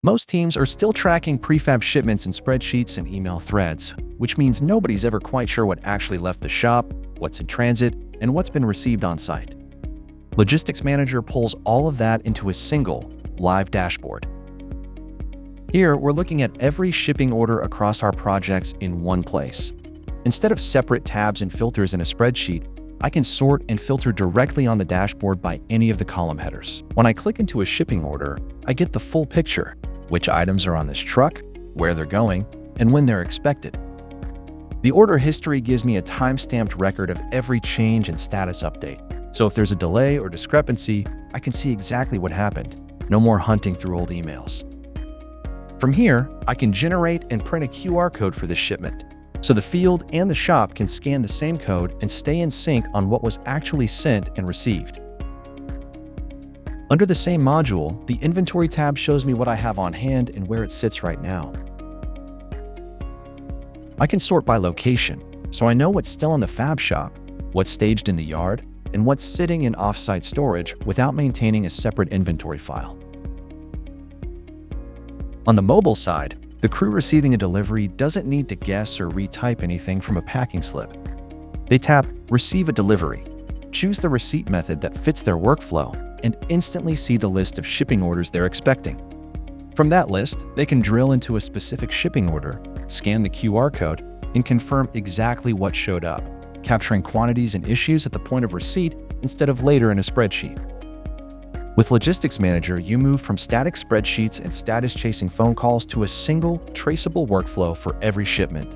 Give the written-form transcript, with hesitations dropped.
Most teams are still tracking prefab shipments in spreadsheets and email threads, which means nobody's ever quite sure what actually left the shop, what's in transit, and what's been received on site. Logistics Manager pulls all of that into a single, live dashboard. Here, we're looking at every shipping order across our projects in one place. Instead of separate tabs and filters in a spreadsheet, I can sort and filter directly on the dashboard by any of the column headers. When I click into a shipping order, I get the full picture: which items are on this truck, where they're going, and when they're expected. The order history gives me a time-stamped record of every change and status update. So if there's a delay or discrepancy, I can see exactly what happened. No more hunting through old emails. From here, I can generate and print a QR code for this shipment, so the field and the shop can scan the same code and stay in sync on what was actually sent and received. Under the same module, the Inventory tab shows me what I have on hand and where it sits right now. I can sort by location, so I know what's still in the fab shop, what's staged in the yard, and what's sitting in off-site storage without maintaining a separate inventory file. On the mobile side, the crew receiving a delivery doesn't need to guess or retype anything from a packing slip. They tap Receive a Delivery, choose the receipt method that fits their workflow, and instantly see the list of shipping orders they're expecting. From that list, they can drill into a specific shipping order, scan the QR code, and confirm exactly what showed up, capturing quantities and issues at the point of receipt instead of later in a spreadsheet. With Logistics Manager, you move from static spreadsheets and status-chasing phone calls to a single, traceable workflow for every shipment.